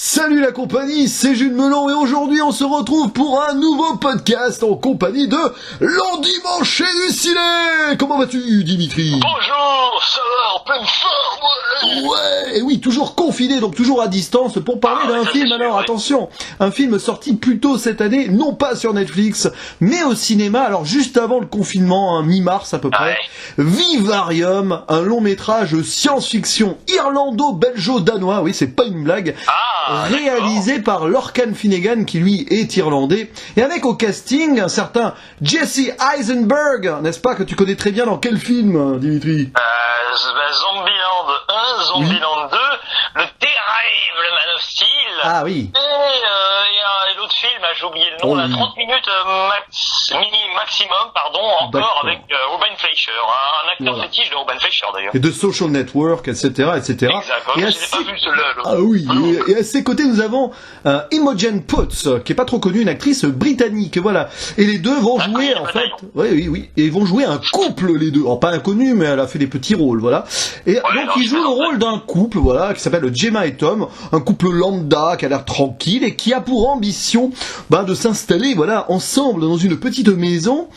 Salut la compagnie, c'est Jules Melon et aujourd'hui on se retrouve pour un nouveau podcast en compagnie de l'endimanché du ciné. Comment vas-tu Dimitri? Bonjour, ça va en pleine forme. Ouais, et oui, toujours confiné, donc toujours à distance pour parler d'un film. Alors attention, un film sorti plus tôt cette année, non pas sur Netflix, mais au cinéma, alors juste avant le confinement, mi-mars à peu près. Vivarium, un long métrage science-fiction irlando-belgeo-danois, oui c'est pas une blague. Réalisé par Lorcan Finnegan qui lui est irlandais et avec au casting un certain Jesse Eisenberg, n'est-ce pas, que tu connais très bien. Dans quel film Dimitri? Zombieland 1, Zombieland 2, le terrible Man of Steel. Ah oui. Et l'autre film, j'ai oublié le nom, 30 minutes maximum, encore avec Ruben Fleischer, un acteur fétiche de Ruben Fleischer d'ailleurs. Et de Social Network, etc. Exactement, je n'ai pas vu celui-là. Ah oui, et à ses côtés nous avons Imogen Poots, qui est pas trop connue, une actrice britannique, voilà. Et les deux vont jouer en fait, oui, et ils vont jouer un couple les deux. Alors pas inconnu, mais elle a fait des petits rôles, voilà. Et donc ils jouent le rôle d'un couple, voilà, qui s'appelle Gemma et Tom, un couple lambda qui a l'air tranquille et qui a pour ambition de s'installer, voilà, ensemble dans une petite maison.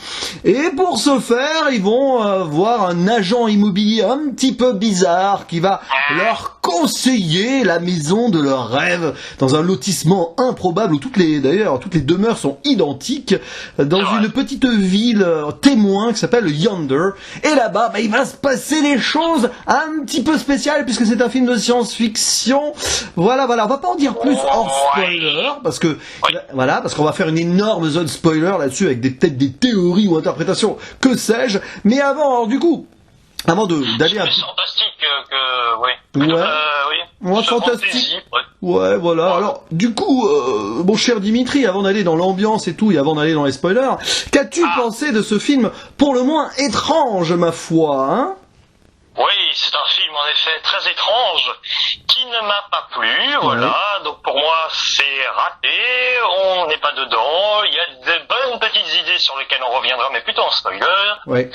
Et pour ce faire, ils vont voir un agent immobilier un petit peu bizarre qui va leur conseiller la maison de leurs rêves dans un lotissement improbable où toutes les demeures sont identiques, dans une petite ville témoin qui s'appelle Yonder. Et là-bas, il va se passer des choses un petit peu spéciales puisque c'est un film de science-fiction. Voilà, on va pas en dire plus hors spoiler parce qu'on va faire une énorme zone spoiler là-dessus avec peut-être des théories ou interprétations, que sais-je. Mais avant d'aller un peu fantastique fantastique. Ouais, voilà. Alors, du coup, mon cher Dimitri, avant d'aller dans l'ambiance et tout, et avant d'aller dans les spoilers, qu'as-tu pensé de ce film pour le moins étrange, ma foi, hein? Oui, c'est un film en effet très étrange qui ne m'a pas plu, voilà. Donc pour moi c'est raté, on n'est pas dedans. Il y a de bonnes petites idées sur lesquelles on reviendra, mais plutôt en spoiler. Ouais.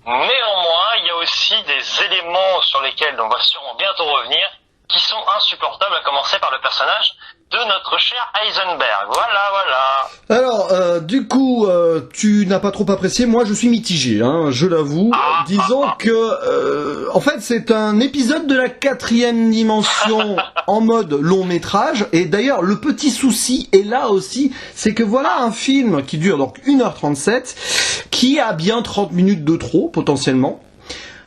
Néanmoins, il y a aussi des éléments sur lesquels on va sûrement bientôt revenir qui sont insupportables, à commencer par le personnage de notre cher Heisenberg. Voilà. Alors, du coup, tu n'as pas trop apprécié. Moi, je suis mitigé, je l'avoue. Disons que, en fait, c'est un épisode de la 4e dimension en mode long métrage. Et d'ailleurs, le petit souci est là aussi, c'est que voilà un film qui dure donc 1h37, qui a bien 30 minutes de trop, potentiellement.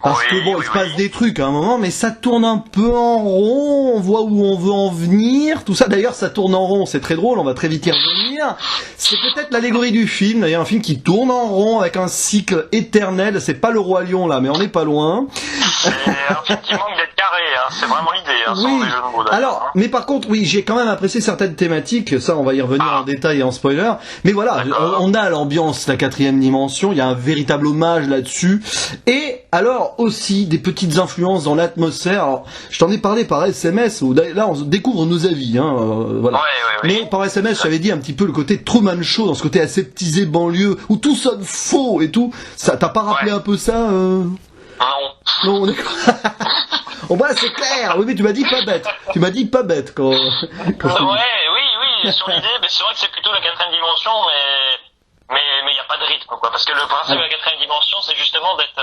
Parce que il se passe des trucs à un moment, mais ça tourne un peu en rond, on voit où on veut en venir, tout ça d'ailleurs ça tourne en rond, c'est très drôle, on va très vite y revenir. C'est peut-être l'allégorie du film, d'ailleurs un film qui tourne en rond avec un cycle éternel, c'est pas le Roi Lion là, mais on n'est pas loin. C'est un film qui manque d'être carré, c'est vraiment l'idée, sans les jeux de mots. Alors, mais par contre, oui, j'ai quand même apprécié certaines thématiques, ça on va y revenir en détail et en spoiler, mais voilà, on a l'ambiance, la 4e dimension, il y a un véritable hommage là-dessus, et alors aussi des petites influences dans l'atmosphère. Alors, je t'en ai parlé par SMS, où là on découvre nos avis, voilà. Mais par SMS, je t'avais dit un petit peu le côté Truman Show, dans ce côté aseptisé banlieue, où tout sonne faux et tout. Ça t'a pas rappelé un peu ça Non, d'accord. C'est clair. Oui, mais tu m'as dit pas bête quand. Oui, sur l'idée, mais c'est vrai que c'est plutôt la 4e dimension, mais il n'y a pas de rythme, quoi. Parce que le principe de la 4e dimension, c'est justement d'être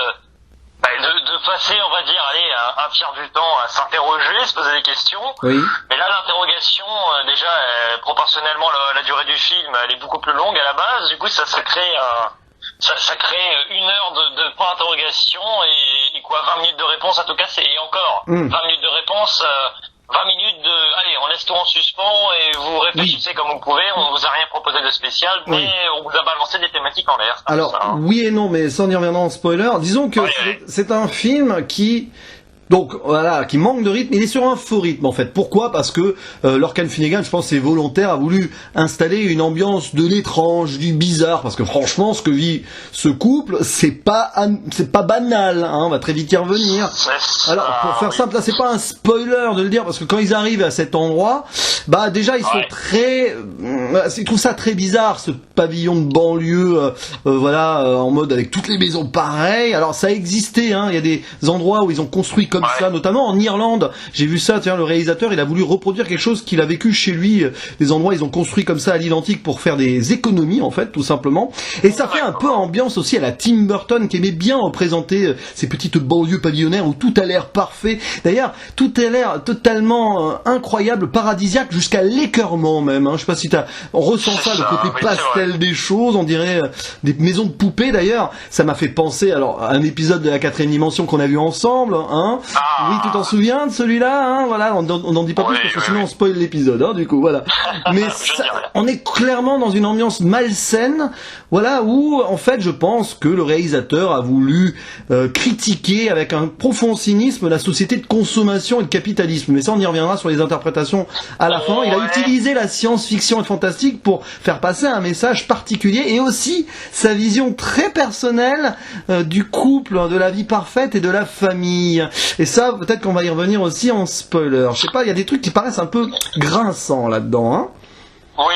de passer, on va dire, un tiers du temps à s'interroger, se poser des questions. Oui. Mais là, l'interrogation, déjà, proportionnellement la durée du film, elle est beaucoup plus longue à la base. Du coup, ça crée ça crée 1 heure de point d'interrogation et 20 minutes de réponse. En tout cas, et encore 20 minutes de réponse. 20 minutes on laisse tout en suspens et vous réfléchissez comme vous pouvez, on vous a rien proposé de spécial, mais on vous a balancé des thématiques en l'air. Alors, oui et non, mais sans y revenir en spoiler, disons que c'est un film qui manque de rythme. Il est sur un faux rythme en fait. Pourquoi ? Parce que Lorcan Finnegan, je pense, c'est volontaire, a voulu installer une ambiance de l'étrange, du bizarre. Parce que franchement, ce que vit ce couple, c'est pas banal. On va très vite y revenir. Alors, pour faire simple, là, c'est pas un spoiler de le dire, parce que quand ils arrivent à cet endroit, déjà ils sont très il trouve ça très bizarre, ce pavillon de banlieue, en mode avec toutes les maisons pareilles. Alors ça existait, hein, il y a des endroits où ils ont construit comme ça, notamment en Irlande. J'ai vu ça, le réalisateur, il a voulu reproduire quelque chose qu'il a vécu chez lui, des endroits où ils ont construit comme ça à l'identique pour faire des économies, en fait, tout simplement. Et ça fait un peu ambiance aussi à la Tim Burton, qui aimait bien représenter ces petites banlieues pavillonnaires où tout a l'air parfait. D'ailleurs, tout a l'air totalement incroyable, paradisiaque, jusqu'à l'écœurement même, hein. Je sais pas si on ressent ça, le côté pastel des choses, on dirait des maisons de poupées. D'ailleurs, ça m'a fait penser à un épisode de la 4ème dimension qu'on a vu ensemble, hein. Oui, tu t'en souviens de celui-là, hein, voilà, on n'en dit pas plus parce que sinon on spoil l'épisode, hein, du coup, voilà. Mais on est clairement dans une ambiance malsaine, voilà, où en fait je pense que le réalisateur a voulu critiquer avec un profond cynisme la société de consommation et de capitalisme. Mais ça, on y reviendra sur les interprétations à la fin. Il a utilisé la science-fiction et le fantastique pour faire passer un message particulier et aussi sa vision très personnelle du couple, de la vie parfaite et de la famille. Et ça, peut-être qu'on va y revenir aussi en spoiler. Je sais pas, il y a des trucs qui paraissent un peu grinçants là-dedans, hein. Oui,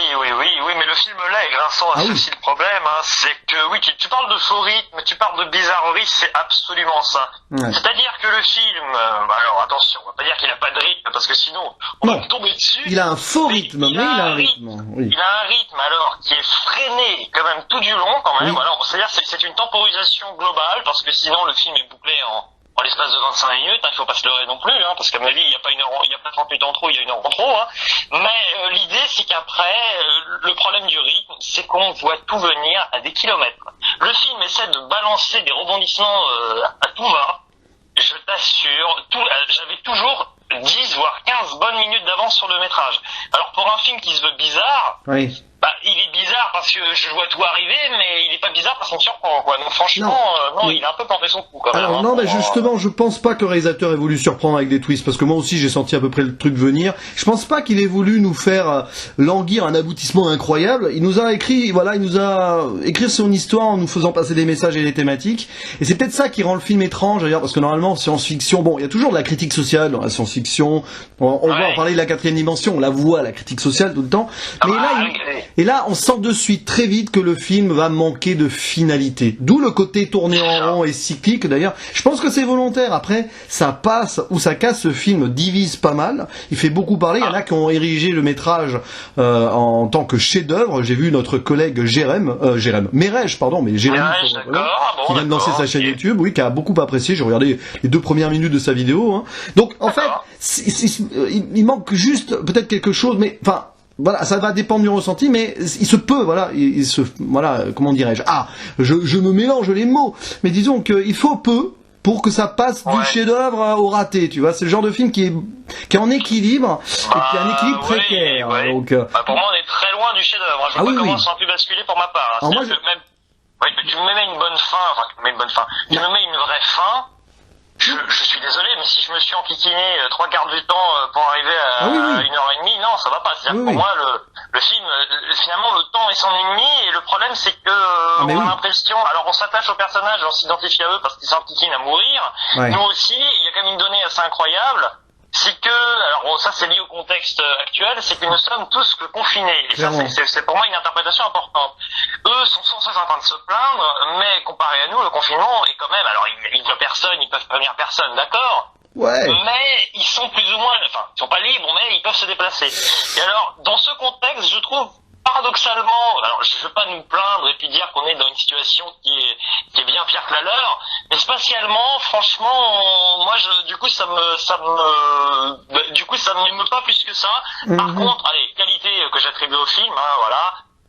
mais le film là est grinçant, c'est aussi le problème, hein, c'est que tu parles de faux rythme, tu parles de bizarrerie, c'est absolument ça. Ouais. C'est-à-dire que le film, alors attention, on va pas dire qu'il a pas de rythme, parce que sinon, on va tomber dessus. Il a un faux rythme, mais il a un rythme. Oui. Il a un rythme, alors, qui est freiné, quand même, tout du long, quand même, voilà, c'est-à-dire c'est une temporisation globale, parce que sinon le film est bouclé en l'espace de 25 minutes, il faut pas se leurrer non plus, hein, parce qu'à mon avis, il n'y a pas 30 minutes en trop, il y a 1 heure en trop, hein. Mais l'idée, c'est qu'après, le problème du rythme, c'est qu'on voit tout venir à des kilomètres. Le film essaie de balancer des rebondissements à tout va. Je t'assure, j'avais toujours 10 voire 15 bonnes minutes d'avance sur le métrage. Alors pour un film qui se veut bizarre, il est bizarre parce que je vois tout arriver, mais il est pas bizarre parce qu'on me surprend, quoi. Donc franchement, il a un peu planté son coup, quand même. Alors non, mais justement, je pense pas que le réalisateur ait voulu surprendre avec des twists, parce que moi aussi j'ai senti à peu près le truc venir. Je pense pas qu'il ait voulu nous faire languir un aboutissement incroyable. Il nous a écrit son histoire en nous faisant passer des messages et des thématiques. Et c'est peut-être ça qui rend le film étrange, d'ailleurs, parce que normalement, science-fiction, il y a toujours de la critique sociale dans la science-fiction. On va en parler de la 4ème dimension, on la voit, la critique sociale, tout le temps. Mais là, on sent de suite, très vite, que le film va manquer de finalité. D'où le côté tourné en rond et cyclique, d'ailleurs. Je pense que c'est volontaire. Après, ça passe ou ça casse, ce film divise pas mal. Il fait beaucoup parler. Il y en a qui ont érigé le métrage en tant que chef-d'œuvre. J'ai vu notre collègue Jérém, qui vient de lancer sa chaîne YouTube, qui a beaucoup apprécié. J'ai regardé les 2 premières minutes de sa vidéo, hein. Donc, en fait, il manque juste peut-être quelque chose, mais enfin, voilà, ça va dépendre du ressenti, mais il se peut, comment dirais-je, je me mélange les mots, mais disons qu'il faut peu pour que ça passe du chef-d'œuvre au raté, tu vois. C'est le genre de film qui est en équilibre, et qui a un équilibre précaire. Donc, pour moi, on est très loin du chef-d'œuvre. Je vois pas comment ça a pu basculer pour ma part. Tu me mets une bonne fin, tu me mets une vraie fin. Je suis désolé, mais si je me suis enquiquiné 3 quarts du temps pour arriver à 1h30, non, ça va pas. C'est-à-dire que pour moi, le film, finalement, le temps est son ennemi, et le problème, c'est que on a l'impression, alors on s'attache aux personnages, on s'identifie à eux parce qu'ils s'enquiquinent à mourir. Nous aussi, il y a quand même une donnée assez incroyable. C'est que, alors ça c'est lié au contexte actuel, c'est que nous sommes tous confinés. Et ça c'est pour moi une interprétation importante. Eux sont sans cesse en train de se plaindre, mais comparé à nous, le confinement est quand même, alors ils voient personne, ils peuvent prévenir personne, d'accord? Mais ils sont plus ou moins, ils sont pas libres, mais ils peuvent se déplacer. Et alors, dans ce contexte, je trouve, paradoxalement, alors je veux pas nous plaindre et puis dire qu'on est dans une situation qui est bien pire que la leur, mais spatialement, franchement, moi du coup ça m'émeut pas plus que ça. Par contre, qualité que j'attribue au film,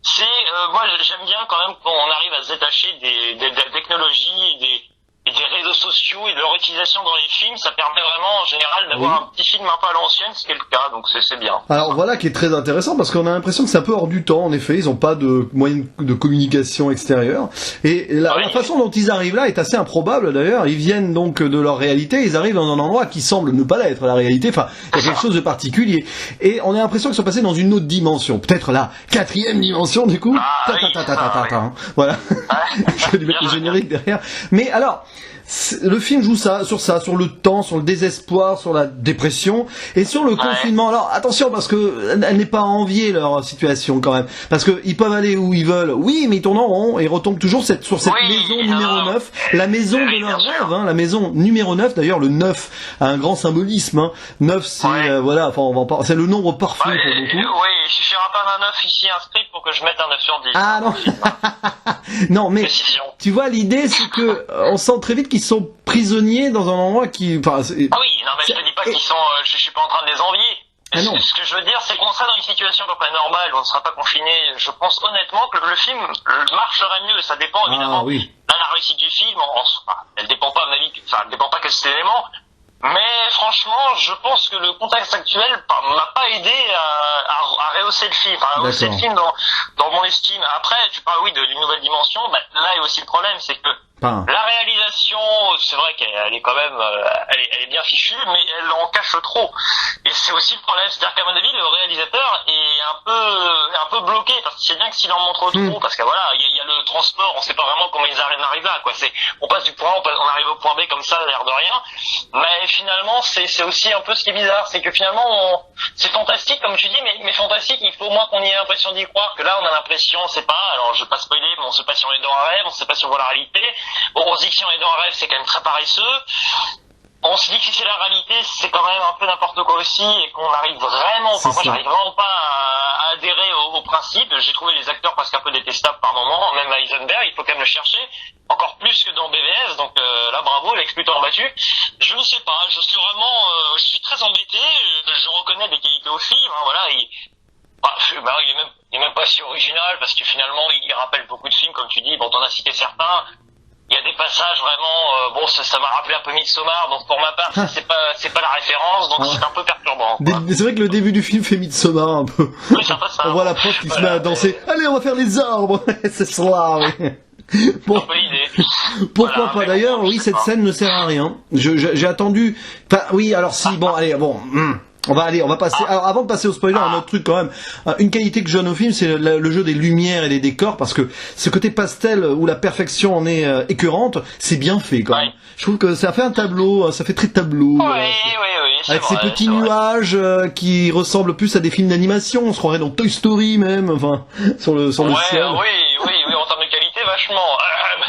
c'est moi j'aime bien quand même qu'on arrive à se détacher des technologies et des réseaux sociaux et de leur utilisation dans les films. Ça permet vraiment en général d'avoir un petit film un peu à l'ancienne, ce qui est le cas, donc c'est bien. Alors voilà, qui est très intéressant, parce qu'on a l'impression que c'est un peu hors du temps, en effet. Ils n'ont pas de moyens de communication extérieure, et la façon dont ils arrivent là est assez improbable d'ailleurs. Ils viennent donc de leur réalité, ils arrivent dans un endroit qui semble ne pas l'être la réalité, enfin il y a quelque chose de particulier, et on a l'impression qu'ils sont passés dans une autre dimension, peut-être la 4e dimension du coup. Voilà, je vais mettre le générique derrière. Mais alors, Le film joue sur le temps, sur le désespoir, sur la dépression et sur le confinement. Alors attention parce que elle n'est pas à envier leur situation quand même, parce que ils peuvent aller où ils veulent. Oui, mais ils tournent en rond et retombent toujours sur cette maison numéro 9, la maison de leur rêve, hein, la maison numéro 9. D'ailleurs, le 9 a un grand symbolisme. Hein. 9, c'est voilà, enfin c'est le nombre parfait pour beaucoup. Oui, il suffira pas d'un 9 ici inscrit pour que je mette un 9 sur 10. Ah non. Non, mais tu vois, l'idée c'est que on sent très vite qu'ils sont prisonniers dans un endroit qui. Ah oui, non mais je te dis pas qu'ils sont. Je suis pas en train de les envier. Ah non. Ce que je veux dire, c'est qu'on sera dans une situation à peu près normale, où on ne sera pas confiné. Je pense honnêtement que le film marcherait mieux. Ça dépend évidemment de la réussite du film. Elle dépend pas, à mon avis, elle dépend pas que cet élément. Mais franchement, je pense que le contexte actuel m'a pas aidé à rehausser le film, à rehausser le film dans mon estime. Après, tu parles d'une nouvelle dimension. Là est aussi le problème, c'est que la réalisation, c'est vrai qu'elle est quand même, elle est bien fichue, mais elle en cache trop. Et c'est aussi le problème, c'est-à-dire qu'à mon avis, le réalisateur est un peu bloqué, parce qu'il sait bien que s'il en montre trop, parce que voilà, il y a le transport, on sait pas vraiment comment ils arrivent là, quoi. On passe du point A, on arrive au point B comme ça, l'air de rien. Mais finalement, c'est aussi un peu ce qui est bizarre, c'est que finalement, c'est fantastique, comme tu dis, mais fantastique, il faut au moins qu'on ait l'impression d'y croire, que là, on a l'impression, on sait pas, alors je vais pas spoiler, mais on sait pas si on est dans un rêve, on sait pas si on voit la réalité. Bon, on se dit que si on est dans un rêve, c'est quand même très paresseux. On se dit que si c'est la réalité, c'est quand même un peu n'importe quoi aussi, et qu'on arrive vraiment, moi j'arrive vraiment pas à adhérer au principe. J'ai trouvé les acteurs presque un peu détestables par moments, même à Heisenberg, il faut quand même le chercher, encore plus que dans BVS, donc là bravo, l'exploitant battu. Je ne sais pas, je suis très embêté, je reconnais des qualités au film, hein, voilà, il est même pas si original, parce que finalement il rappelle beaucoup de films, comme tu dis, bon t'en as cité certains. Il y a des passages vraiment, ça m'a rappelé un peu Midsommar, donc pour ma part, c'est pas la référence, donc c'est un peu perturbant. C'est vrai que le début du film fait Midsommar un peu. Oui, c'est un peu ça. On voit la prof qui se met à danser. Allez, on va faire les arbres. C'est ça, oui. Bon. C'est un peu l'idée. Pourquoi pas d'ailleurs, oui, cette scène ne sert à rien. J'ai attendu. Enfin, oui, alors si, bon, allez, bon. On va passer. Alors, avant de passer au spoiler, un autre truc quand même. Une qualité que je donne au film, c'est le jeu des lumières et des décors, parce que ce côté pastel où la perfection en est écœurante, c'est bien fait quand même. Je trouve que ça fait un tableau, ça fait très tableau. Oui. Avec ces petits nuages qui ressemblent plus à des films d'animation. On se croirait dans Toy Story même, enfin, sur le ciel. Oui, en termes de qualité, vachement.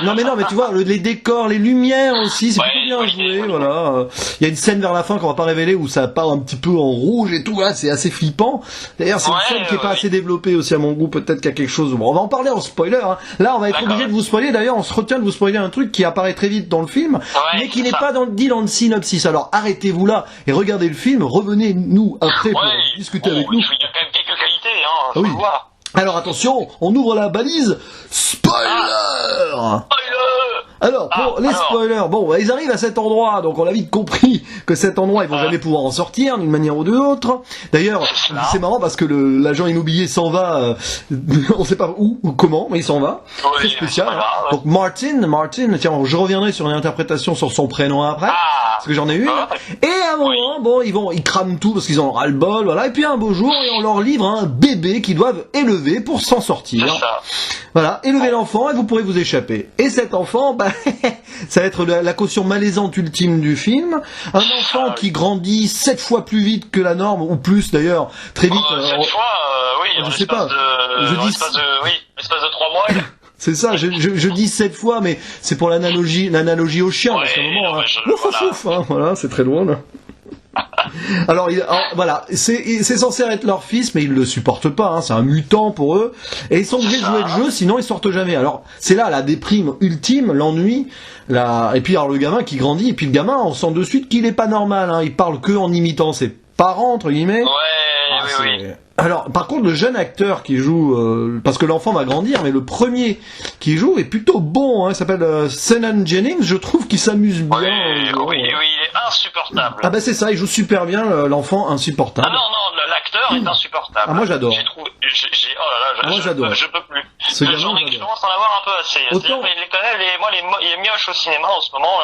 Non mais tu vois, les décors, les lumières aussi, c'est plutôt bien joué, voilà. Il y a une scène vers la fin qu'on va pas révéler où ça part un petit peu en rouge et tout, là, c'est assez flippant. D'ailleurs, c'est une scène qui est pas assez développée aussi à mon goût, peut-être qu'il y a quelque chose. Bon, on va en parler en spoiler, hein. Là, on va être obligé de vous spoiler. D'ailleurs, on se retient de vous spoiler un truc qui apparaît très vite dans le film, mais qui n'est pas dit dans le synopsis. Alors, arrêtez-vous là et regardez le film, revenez-nous après pour discuter avec nous. Il y a quand même quelques qualités, hein, faut le voir. Alors attention, on ouvre la balise. Spoiler. Alors, pour les spoilers, bon, ils arrivent à cet endroit, donc on a vite compris que cet endroit, ils vont jamais pouvoir en sortir, d'une manière ou d'une autre. D'ailleurs, c'est marrant parce que l'agent immobilier s'en va, on sait pas où ou comment, mais il s'en va. C'est spécial. Donc Martin, tiens, je reviendrai sur une interprétation sur son prénom après, parce que j'en ai une. Et à un moment, ils crament tout parce qu'ils en ont ras-le-bol, voilà. Et puis un beau jour, on leur livre un bébé qu'ils doivent élever pour s'en sortir. Voilà, élevez l'enfant et vous pourrez vous échapper. Et cet enfant, ça va être la caution malaisante ultime du film. Un enfant qui grandit 7 fois plus vite que la norme, ou plus d'ailleurs, très vite. 7 fois, je sais pas. L'espace de 3 mois. C'est ça, je dis 7 fois, mais c'est pour l'analogie au chien, parce qu'à un moment, voilà, c'est très drôle. Alors voilà, c'est censé être leur fils, mais ils le supportent pas, hein, c'est un mutant pour eux, et ils sont obligés de jouer le jeu, sinon ils sortent jamais. Alors c'est là la déprime ultime, l'ennui, et puis alors le gamin qui grandit, et puis le gamin, on sent de suite qu'il est pas normal, hein, il parle que en imitant ses parents, entre guillemets. Oui. Alors, par contre, le jeune acteur qui joue, parce que l'enfant va grandir, mais le premier qui joue est plutôt bon, hein, il s'appelle Senan Jennings, je trouve qu'il s'amuse bien. Oui, il est insupportable. Ah c'est ça, il joue super bien, l'enfant insupportable. Ah non, l'acteur est insupportable. Ah moi j'adore. Moi j'adore. Je peux plus. Je commence à en avoir un peu assez. Autant... les mioches au cinéma en ce moment,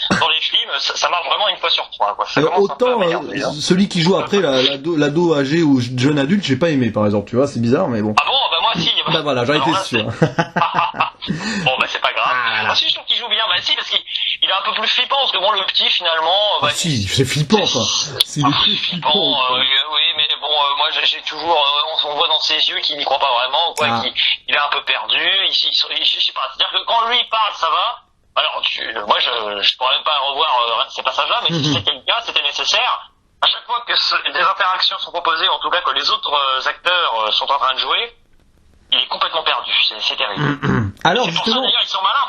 dans les films, ça marche vraiment une fois sur 3. Quoi. Autant celui qui joue après l'ado âgé ou jeune adulte, j'ai pas aimé par exemple, tu vois, c'est bizarre, mais bon. Ah bon, moi si. Voilà, j'en étais sûr. Bon, c'est pas grave. Moi aussi je trouve qu'il joue bien, si, parce qu'il est un peu plus flippant, parce que bon, le petit, finalement... Ah si, c'est flippant, quoi. C'est le plus flippant, oui, mais bon, moi, j'ai toujours... on voit dans ses yeux qu'il n'y croit pas vraiment, quoi, qu'il est un peu perdu, je sais pas, c'est-à-dire que quand lui parle, ça va. Alors, moi, je pourrais même pas revoir ces passages-là, mais si c'était le cas, c'était nécessaire. À chaque fois que des interactions sont proposées, en tout cas que les autres acteurs sont en train de jouer, il est complètement perdu, c'est terrible. Alors c'est pour justement, ça d'ailleurs ils sont malins,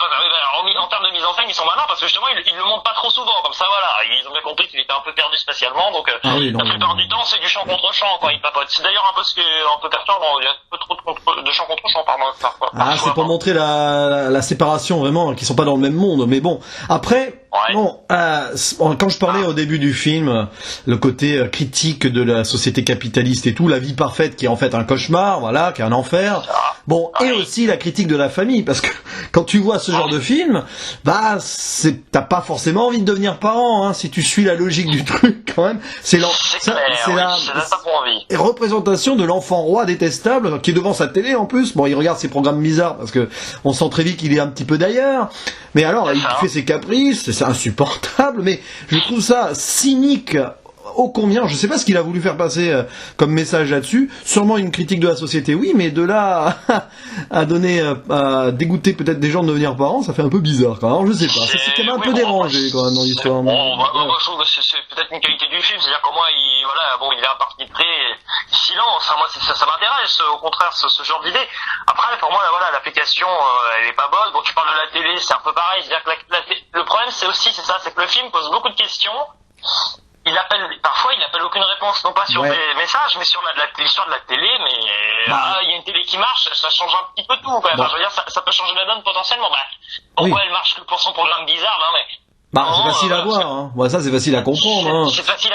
en termes de mise en scène ils sont malins parce que justement ils le montrent pas trop souvent, comme ça voilà, ils ont bien compris qu'il était un peu perdu spatialement, donc la plupart du temps c'est du chant contre chant quand il papote. C'est d'ailleurs un peu ce qui est un peu perturbant, il y a un peu trop de chant contre chant parfois. C'est pour montrer la séparation vraiment, qu'ils sont pas dans le même monde, mais bon, après... Ouais. Bon, quand je parlais au début du film, le côté critique de la société capitaliste et tout, la vie parfaite qui est en fait un cauchemar, voilà, qui est un enfer. Bon, et aussi la critique de la famille, parce que quand tu vois ce genre de film, bah, t'as pas forcément envie de devenir parent, hein, si tu suis la logique du truc, quand même. C'est la représentation de l'enfant roi détestable, qui est devant sa télé en plus. Bon, il regarde ses programmes bizarres, parce que on sent très vite qu'il est un petit peu d'ailleurs. Mais alors, il fait ses caprices, c'est insupportable, mais je trouve ça cynique ô combien. Je sais pas ce qu'il a voulu faire passer comme message là-dessus. Sûrement une critique de la société, oui, mais de là à donner, à dégoûter peut-être des gens de devenir parents, ça fait un peu bizarre quand même. Alors, je sais pas, c'est quand même un peu dérangé quand même dans l'histoire. Moi je trouve que c'est peut-être une qualité du film, c'est-à-dire comment il a un parti pris silence. Enfin, moi ça m'intéresse, au contraire ce genre d'idée. Après pour moi l'application elle est pas bonne. Bon, tu parles de la télé, c'est un peu pareil, c'est-à-dire que le problème c'est que le film pose beaucoup de questions. Parfois il appelle aucune réponse, non pas sur des messages, mais sur l'histoire de la télé, mais il y a une télé qui marche, ça change un petit peu tout, quoi. Enfin, je veux dire, ça peut changer la donne potentiellement. Pourquoi elle marche que pour son programme bizarre, non mais... c'est facile à voir, hein. Ouais, ça c'est facile à comprendre, hein. C'est facile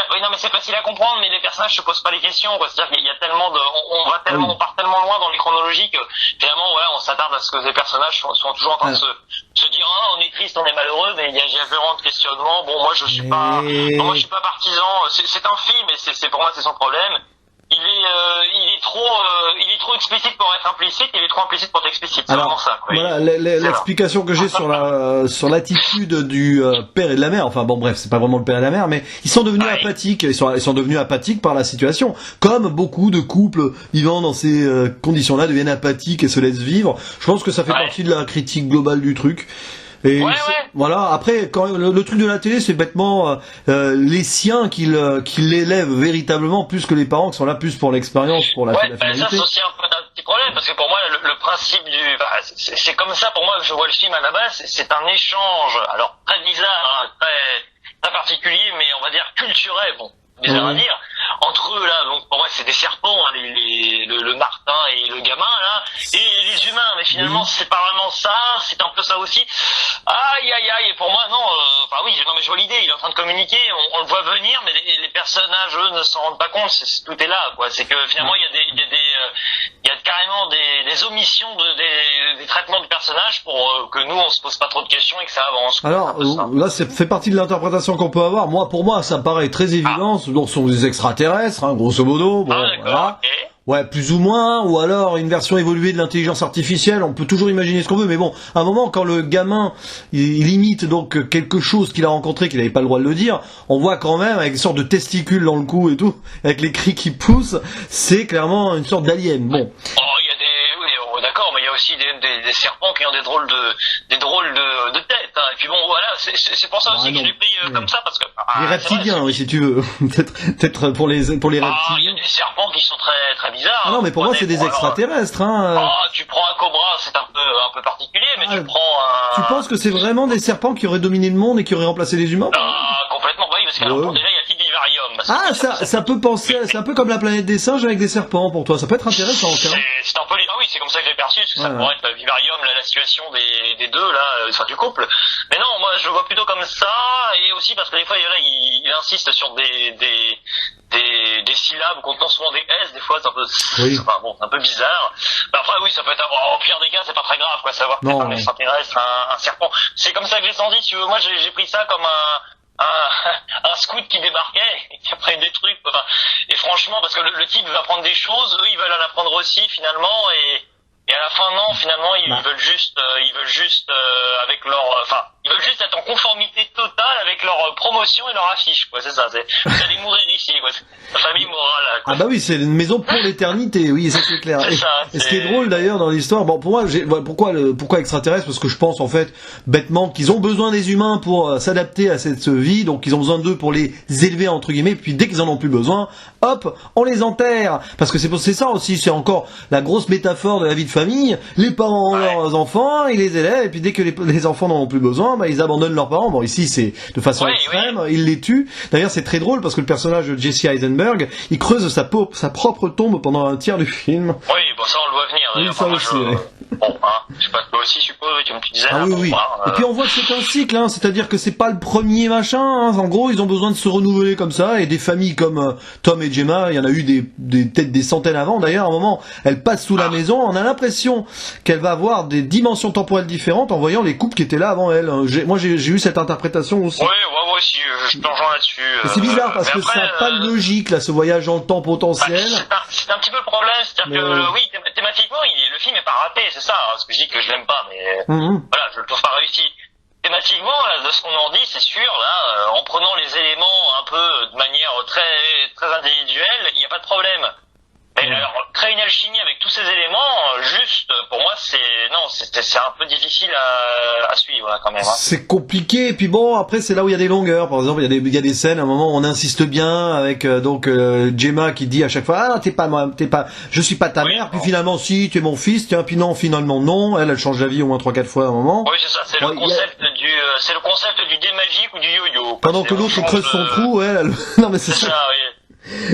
à comprendre, mais les personnages se posent pas les questions, quoi. C'est-à-dire qu'il y a tellement on part tellement loin dans les chronologies que finalement, on s'attarde à ce que les personnages sont toujours en train de se dire, on est triste, on est malheureux, mais il y a vraiment de questionnement. Bon, moi je suis pas partisan. C'est un film, et pour moi c'est son problème. Il est trop explicite pour être implicite, il est trop implicite pour être explicite. C'est vraiment ça, quoi. Voilà, l'explication que j'ai sur l'attitude du père et de la mère. Enfin bon, bref, c'est pas vraiment le père et la mère, mais ils sont devenus apathiques. Ils sont devenus apathiques par la situation. Comme beaucoup de couples vivant dans ces conditions-là deviennent apathiques et se laissent vivre. Je pense que ça fait partie de la critique globale du truc. Et voilà. Après, quand le truc de la télé, c'est bêtement les siens qui l'élèvent véritablement plus que les parents qui sont là plus pour l'expérience, pour la finalité. Ça c'est aussi un petit problème parce que pour moi le principe c'est comme ça pour moi que je vois le film à la base. C'est un échange, alors très bizarre, hein, très particulier, mais on va dire culturel. Bon, bizarre à dire. Entre eux là, donc pour moi c'est des serpents, hein, le Martin et le gamin là, et les humains. Mais finalement c'est pas vraiment ça, c'est un peu ça aussi. Aïe. Et pour moi non, mais je vois l'idée. Il est en train de communiquer, on le voit venir, mais les personnages eux ne s'en rendent pas compte. Tout est là, quoi. C'est que finalement il y a carrément des omissions des traitements de personnages pour que nous on se pose pas trop de questions et que ça avance. Alors là, ça fait partie de l'interprétation qu'on peut avoir. Pour moi, ça paraît très évident. Ce sont des extraterrestres, hein, grosso modo. Bon, voilà. Okay. Ouais, plus ou moins, ou alors une version évoluée de l'intelligence artificielle. On peut toujours imaginer ce qu'on veut, mais bon, à un moment, quand le gamin il imite donc quelque chose qu'il a rencontré, qu'il n'avait pas le droit de le dire, on voit quand même avec une sorte de testicule dans le cou et tout, avec les cris qui poussent, c'est clairement une sorte d'alien. Bon. D'accord, mais il y a aussi des serpents qui ont des drôles de têtes, hein. Et puis bon, voilà, c'est pour ça aussi que je l'ai pris comme ça, parce que les reptiliens, oui, si tu veux, peut-être pour les reptiliens. Il y a des serpents qui sont très très bizarres. Ah non, mais pour moi c'est des extraterrestres, hein. Tu prends un cobra, c'est un peu particulier, mais tu prends un... Tu penses que c'est vraiment des serpents qui auraient dominé le monde et qui auraient remplacé les humains? Complètement, oui, parce que déjà il y a le type vivarium. Ça peut penser, c'est un peu comme la planète des singes avec des serpents pour toi. Ça peut être intéressant. C'est un peu, c'est comme ça que j'ai perçu, parce que ça pourrait être le vivarium, la situation des deux là, enfin du couple. Mais non, moi je le vois plutôt comme ça, et aussi parce que des fois il insiste sur des syllabes contenant souvent des S, des fois c'est un peu, un peu bizarre. Après ça peut être, au pire des cas c'est pas très grave, quoi, savoir que c'est un extraterrestre, un serpent. C'est comme ça que j'ai senti, si tu veux. Moi j'ai pris ça comme un scout qui débarquait et qui apprenait des trucs, enfin, et franchement, parce que le type va apprendre des choses, eux ils veulent en apprendre aussi finalement, et à la fin non, finalement ils veulent juste avec leur, ils veulent juste être en conformité totale avec leur promotion et leur affiche, quoi. C'est ça. Vous allez mourir ici, quoi. La famille morale, quoi. Ah bah oui, c'est une maison pour l'éternité, oui, ça c'est clair. Et ce qui est drôle d'ailleurs dans l'histoire, bon pour moi, pourquoi extraterrestre, parce que je pense en fait bêtement qu'ils ont besoin des humains pour s'adapter à cette vie, donc ils ont besoin d'eux pour les élever entre guillemets, puis dès qu'ils en ont plus besoin, hop, on les enterre, parce que c'est ça aussi, c'est encore la grosse métaphore de la vie de famille. Les parents ont leurs enfants, ils les élèvent, et puis dès que les enfants n'en ont plus besoin, bah ils abandonnent leurs parents. Bon ici c'est de façon extrême, ils les tuent. D'ailleurs c'est très drôle parce que le personnage de Jesse Eisenberg, il creuse sa propre tombe pendant un tiers du film. Oui, bon ça on le voit venir. Oui, ça aussi, Bon, je sais pas, toi aussi, je suppose, comme tu disais. Ah oui. Et puis on voit que c'est un cycle, hein, c'est-à-dire que c'est pas le premier machin, hein. En gros, ils ont besoin de se renouveler comme ça, et des familles comme Tom et Gemma, il y en a eu peut-être des centaines avant, d'ailleurs, à un moment, elle passe sous la maison, on a l'impression qu'elle va avoir des dimensions temporelles différentes en voyant les couples qui étaient là avant elle. Moi, j'ai eu cette interprétation aussi. Oui, moi aussi, je te rejoins là-dessus. C'est bizarre, parce que ça n'a pas de logique, là, ce voyage dans le temps potentiel. C'est un petit peu le problème, c'est-à-dire que, oui, thématiquement, le film est pas raté, c'est ça, parce que je dis que je l'aime pas, mais voilà, je le trouve pas réussi. Thématiquement, là, de ce qu'on en dit, c'est sûr, là, en prenant les éléments un peu de manière très, très individuelle, il n'y a pas de problème. Mais alors, créer une alchimie avec tous ces éléments, juste, pour moi, c'est un peu difficile à suivre, là, quand même. Hein. C'est compliqué, et puis bon, après, c'est là où il y a des longueurs. Par exemple, il y a des scènes, à un moment, où on insiste bien avec, Gemma qui dit à chaque fois, je suis pas ta mère, puis finalement, si, tu es mon fils, tiens, puis non, finalement, non. Elle change d'avis au moins 3-4 fois à un moment. Oui, c'est ça, c'est le concept du dé magique ou du yo-yo. Pendant que l'autre creuse son trou, non, mais c'est ça. Oui.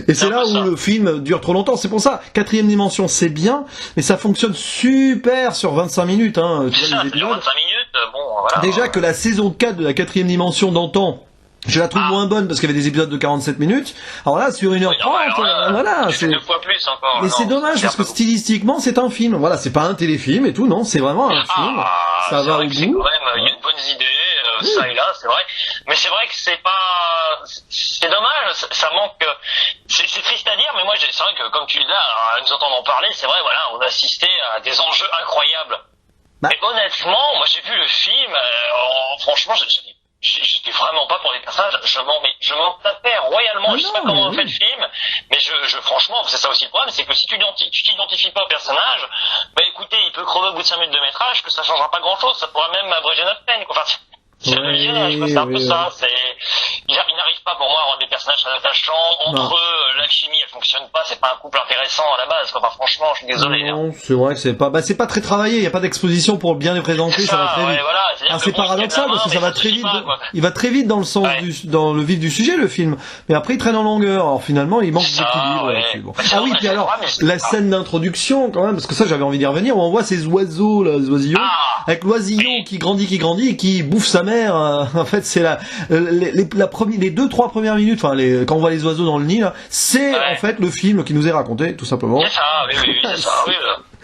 Et c'est là où le film dure trop longtemps. C'est pour ça, quatrième dimension, c'est bien, mais ça fonctionne super sur 25 minutes. Hein, c'est ça, sur 25 minutes, bon, voilà. Déjà que la saison 4 de la quatrième dimension d'antan, je la trouve moins bonne parce qu'il y avait des épisodes de 47 minutes. Alors là, sur 1h30, voilà. C'est 2 fois plus encore. Mais c'est dommage parce que stylistiquement, c'est un film. Voilà, c'est pas un téléfilm et tout, non, c'est vraiment un film. Ça va au bout. Il y a de bonnes idées, ça et là, c'est vrai. Mais c'est vrai que c'est dommage, ça manque, c'est triste à dire, mais moi, c'est vrai que, comme tu dis là, à nous entendant parler, c'est vrai, voilà, on a assisté à des enjeux incroyables. Mais honnêtement, moi, j'ai vu le film, franchement, j'étais vraiment pas pour les personnages, je m'en tapais royalement, je sais pas comment on fait le film, mais franchement, c'est ça aussi le problème, c'est que si tu t'identifies pas au personnage, bah écoutez, il peut crever au bout de 5 minutes de métrage, que ça changera pas grand chose, ça pourra même abréger notre peine, quoi. Enfin, c'est un peu ça, ils n'arrivent pas pour moi à rendre des personnages très attachants, entre eux, l'alchimie elle fonctionne pas, c'est pas un couple intéressant à la base, quoi. Enfin franchement, je suis désolé. Non, c'est vrai que c'est pas très travaillé, il y a pas d'exposition pour bien les présenter, ça va très vite. Voilà, c'est paradoxal parce que ça va très vite, il va très vite dans le sens dans le vif du sujet le film, mais après il traîne en longueur, alors finalement il manque d'équilibre. Ah oui, puis alors, la scène d'introduction quand même, parce que ça j'avais envie d'y revenir, où on voit ces oiseaux, là, les oisillons, avec l'oisillon qui grandit et qui bouffe sa mère. En fait, c'est les 2-3 premières minutes, quand on voit les oiseaux dans le Nil, c'est en fait le film qui nous est raconté, tout simplement. C'est ça, oui, c'est ça,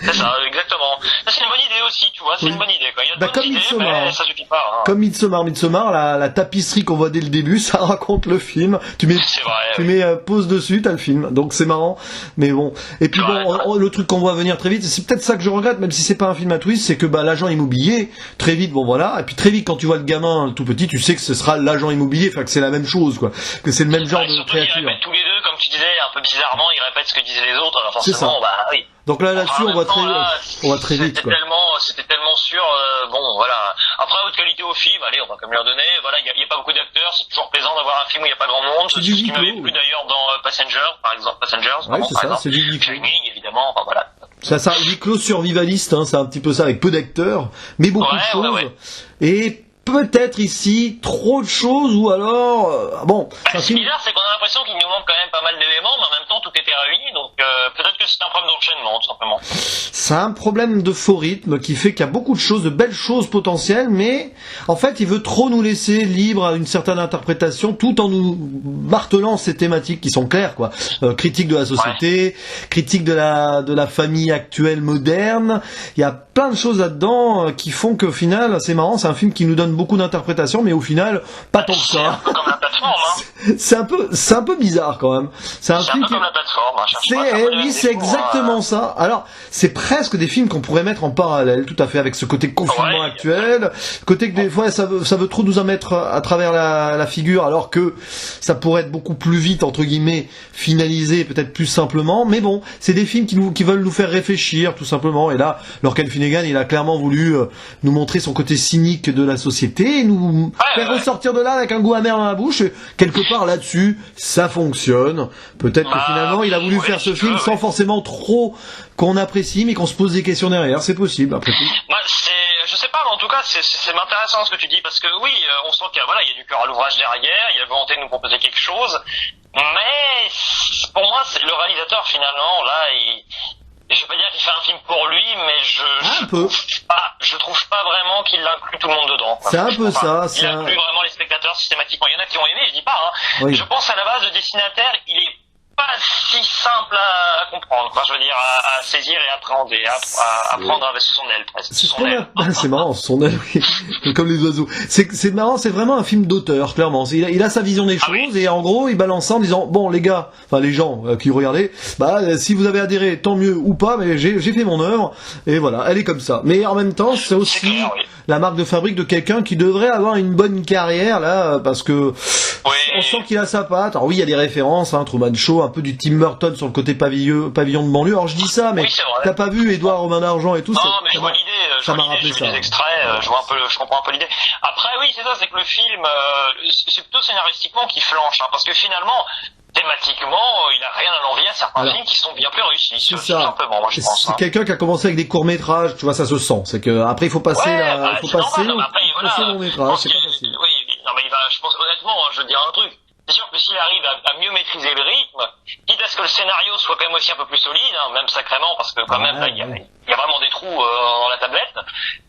c'est ça, exactement. C'est une bonne idée aussi, tu vois, c'est une bonne idée, quoi. Il y a de bonnes idées, mais ça suffit pas. Hein. Comme Midsommar, la tapisserie qu'on voit dès le début, ça raconte le film. Tu mets pause dessus, t'as le film. Donc c'est marrant, mais bon. Et puis le truc qu'on voit venir très vite, c'est peut-être ça que je regrette, même si c'est pas un film à twist, c'est que l'agent immobilier, très vite, et puis très vite quand tu vois le gamin tout petit, tu sais que ce sera l'agent immobilier, que c'est la même chose, quoi. Que c'est le même genre de créature. Ils répètent tous les deux, comme tu disais, un peu bizarrement, ils répètent ce que disaient les autres, alors forcément, oui. Donc là-dessus, on voit très vite. C'était tellement sûr, bon, voilà. Après, haute qualité au film, allez, on va quand même leur donner. Voilà, il y a pas beaucoup d'acteurs, c'est toujours plaisant d'avoir un film où il y a pas grand monde. C'est ce qui m'avait plu d'ailleurs dans Passengers, par exemple. Oui, c'est ça, c'est du huis clos. Shining, évidemment, enfin voilà. C'est un huis clos survivaliste, hein, c'est un petit peu ça, avec peu d'acteurs, mais beaucoup de choses. Et peut-être ici trop de choses, ou alors ce qui est bizarre, c'est qu'on a l'impression qu'il nous manque quand même pas mal d'éléments, mais en même temps tout était réuni, donc peut-être que c'est un problème d'enchaînement, tout simplement. C'est un problème de faux rythme qui fait qu'il y a beaucoup de choses, de belles choses potentielles, mais en fait il veut trop nous laisser libre à une certaine interprétation, tout en nous martelant ces thématiques qui sont claires, quoi. Critique de la société, critique de la famille actuelle moderne. Il y a plein de choses là-dedans qui font qu'au final, c'est marrant, c'est un film qui nous donne beaucoup d'interprétations, mais au final, pas tant que C'est un ça. peu comme la plateforme, hein. C'est un peu bizarre quand même. C'est un C'est un film peu qui... comme la plateforme, hein. Cherche pas à faire oui, des c'est défauts, exactement ça. Alors, c'est presque des films qu'on pourrait mettre en parallèle, tout à fait, avec ce côté confinement Ouais. actuel, côté que des fois ça veut trop nous en mettre à travers la figure, alors que ça pourrait être beaucoup plus vite, entre guillemets, finalisé, peut-être plus simplement. Mais bon, c'est des films qui veulent nous faire réfléchir, tout simplement. Et là, Lorcan Finnegan, il a clairement voulu nous montrer son côté cynique de la société, et nous faire ressortir de là avec un goût amer dans la bouche. Et quelque part là-dessus, ça fonctionne. Peut-être que finalement, il a voulu faire ce film sans forcément trop qu'on apprécie, mais qu'on se pose des questions derrière. C'est possible, après tout. Je sais pas, mais en tout cas, c'est intéressant ce que tu dis, parce que oui, on sent qu'il y a du cœur à l'ouvrage derrière, il y a la volonté de nous proposer quelque chose, mais pour moi, c'est le réalisateur finalement, là, je vais pas dire qu'il fait un film pour lui, mais je trouve pas vraiment qu'il inclut tout le monde dedans, quoi. C'est un peu ça. Il inclut vraiment les spectateurs systématiquement. Il y en a qui ont aimé, je dis pas, hein. Oui. Je pense à la base, le destinataire, il est pas si simple à comprendre, quoi. Je veux dire, à saisir et appréhender, à prendre avec son aile, presque. C'est marrant, son aile, oui. Comme les oiseaux. C'est marrant, c'est vraiment un film d'auteur, clairement. Il a sa vision des choses, et en gros, il balance ça en disant, bon, les gars, enfin, les gens qui regardaient, si vous avez adhéré, tant mieux ou pas, mais j'ai fait mon œuvre, et voilà, elle est comme ça. Mais en même temps, c'est aussi clair, la marque de fabrique de quelqu'un qui devrait avoir une bonne carrière, là, parce que on sent qu'il a sa patte. Alors oui, il y a des références, hein, Truman Show, un peu du Tim Burton sur le côté pavillon de banlieue. Alors je dis ça, mais t'as pas vu Édouard Romain d'Argent et tout ça? Non, mais je vois l'idée, je vois les extraits, je comprends un peu l'idée. Après, oui, c'est ça, c'est que le film, c'est plutôt scénaristiquement qui flanche, hein, parce que finalement, thématiquement, il a rien à l'envier à certains films qui sont bien plus réussis. C'est ça. Tout simplement, moi je pense. C'est quelqu'un qui a commencé avec des courts-métrages, tu vois, ça se sent. C'est que après il faut passer au long-métrage, c'est pas facile. Oui, non mais je pense honnêtement, je veux dire un truc. C'est sûr que s'il arrive à mieux maîtriser le rythme, quitte à ce que le scénario soit quand même aussi un peu plus solide, hein, même sacrément, parce que quand même, là, il y a vraiment des trous dans la tablette.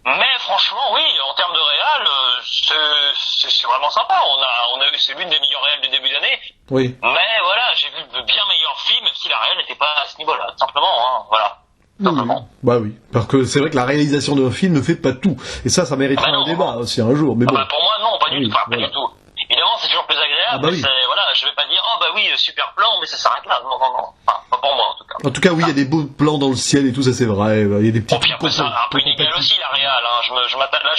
Mais franchement, oui, en termes de réal, c'est vraiment sympa. C'est l'une des meilleures réals du début d'année. Oui. Mais voilà, j'ai vu de bien meilleurs films, même si la réal n'était pas à ce niveau-là, simplement, hein, voilà. Simplement. Bah oui, parce que c'est vrai que la réalisation d'un film ne fait pas tout. Et ça mériterait un débat aussi un jour. Mais bon. Pour moi, non, pas du tout. Pas du tout. Évidemment, c'est toujours plus agréable. Je vais pas dire, super plan, mais ça s'arrête là. Non. Enfin, pas pour moi, en tout cas. En tout cas, oui, il y a des beaux plans dans le ciel et tout, ça c'est vrai. Il y a des petits trucs. Après, ça, un peu inégal aussi, la réal, hein. Je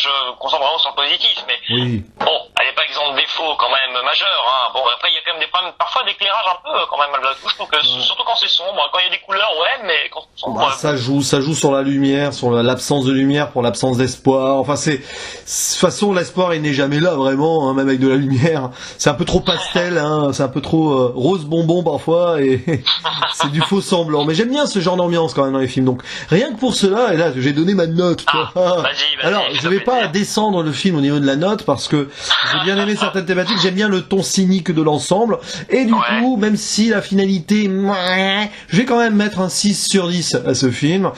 me concentre vraiment sur le positif, mais. Oui. Bon, elle est pas exempte de défauts, quand même, majeurs, hein. Bon, après, il y a quand même des problèmes, parfois d'éclairage un peu, quand même, malgré tout. Je trouve que, surtout quand c'est sombre, quand il y a des couleurs, mais quand c'est sombre. Ça joue sur la lumière, sur l'absence de lumière pour l'absence d'espoir. Enfin, de toute façon, l'espoir, il n'est jamais là, vraiment, hein, même avec de la lumière. C'est un peu trop pastel, hein, c'est un peu trop rose bonbon parfois, et c'est du faux semblant. Mais j'aime bien ce genre d'ambiance quand même dans les films. Donc rien que pour cela, et là j'ai donné ma note. Vas-y, alors je vais pas descendre le film au niveau de la note parce que j'ai bien aimé certaines thématiques, j'aime bien le ton cynique de l'ensemble, et du coup, même si la finalité, je vais quand même mettre un 6 sur 10 à ce film,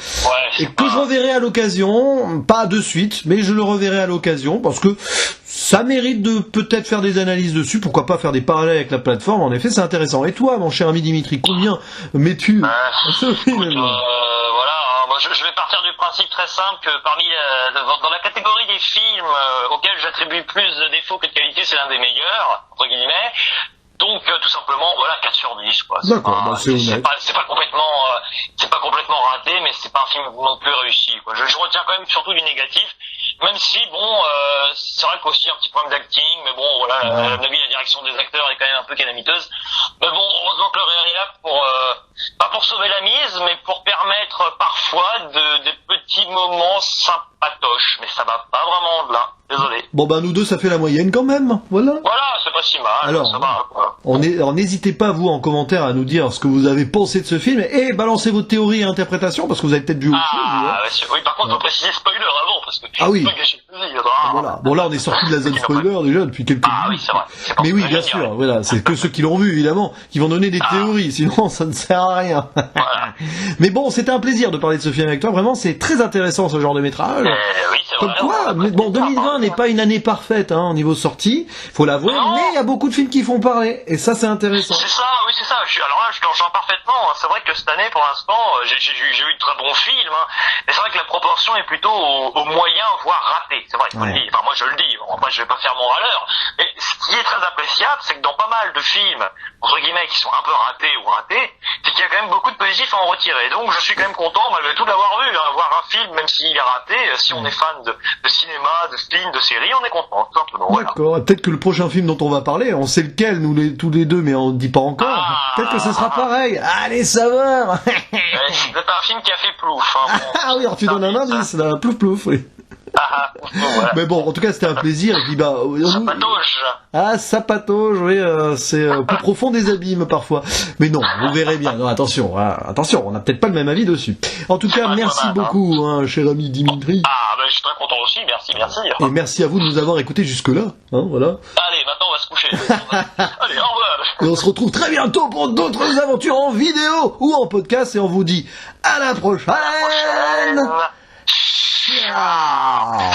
et que je reverrai à l'occasion, pas de suite, mais je le reverrai à l'occasion parce que ça mérite de peut-être faire des analyses dessus, pourquoi pas faire des parallèles avec la plateforme, en effet c'est intéressant. Et toi, mon cher ami Dimitri, combien mets-tu à ce film? Moi je vais partir du principe très simple que dans la catégorie des films auxquels j'attribue plus de défauts que de qualité, c'est l'un des meilleurs, entre guillemets. Donc tout simplement 4 sur 10 quoi. D'accord, c'est pas complètement raté, mais c'est pas un film non plus réussi quoi. Je retiens quand même surtout du négatif, même si c'est vrai qu'aussi un petit problème d'acting, mais bon à mon avis la direction des acteurs est quand même un peu calamiteuse. Mais bon, heureusement que le réel est là pas pour sauver la mise, mais pour permettre parfois des petits moments sympatoches, mais ça va pas vraiment de là. Désolé. Bon nous deux ça fait la moyenne quand même, voilà. Voilà, c'est pas si mal. Alors, ça va, quoi. n'hésitez pas vous en commentaire à nous dire ce que vous avez pensé de ce film et balancez vos théories et interprétations parce que vous avez peut-être vu autre chose. Oui, par contre, faut préciser spoiler avant parce que oui. Pas gâcher le plaisir. Voilà. Bon là on est sorti de la zone spoiler déjà depuis quelques minutes. Oui, c'est vrai. Mais oui, bien sûr, voilà, c'est que ceux qui l'ont vu évidemment qui vont donner des théories, sinon ça ne sert à rien. Voilà. Mais bon, c'était un plaisir de parler de ce film avec toi, vraiment c'est très intéressant ce genre de métrage. Oui, c'est Comme vrai. quoi, mais bon, 2020 n'est pas une année parfaite au niveau sortie, faut l'avouer, mais il y a beaucoup de films qui font parler, et ça c'est intéressant. C'est ça, oui, c'est ça. Alors là, je te rejoins parfaitement. C'est vrai que cette année, pour l'instant, j'ai eu de très bons films. Mais c'est vrai que la proportion est plutôt au moyen, voire raté. C'est vrai, faut le dire. Enfin, moi, je le dis. Bon, moi, je vais pas faire mon râleur. Mais ce qui est très appréciable, c'est que dans pas mal de films, entre guillemets, qui sont un peu ratés ou ratés, c'est qu'il y a quand même beaucoup de positifs à en retirer. Donc, je suis quand même content, malgré tout, de l'avoir vu. Voir un film, même s'il est raté, si on est fan de cinéma, de films, de séries, on est content, tout simplement. D'accord. Voilà. Peut-être que le prochain film dont on va parler, on sait lequel, tous les deux, mais on ne dit pas encore. Peut-être que ce sera pareil. Allez, savoir. C'est un film qui a fait plouf. Hein, bon. Ah oui, alors tu donnes un indice, là. Plouf, plouf, oui. Voilà. Mais bon, en tout cas, c'était un plaisir. Et puis, ça patauge. Ah, ça patauge, oui, c'est plus profond des abîmes, parfois. Mais non, vous verrez bien. Non, attention, on n'a peut-être pas le même avis dessus. En tout cas, merci beaucoup, cher ami Dimitri. Je suis très content aussi, merci. Et merci à vous de nous avoir écoutés jusque-là, voilà. Allez, maintenant, on va se coucher. Allez, au revoir. Et on se retrouve très bientôt pour d'autres aventures en vidéo ou en podcast, et on vous dit à la prochaine. Ciao.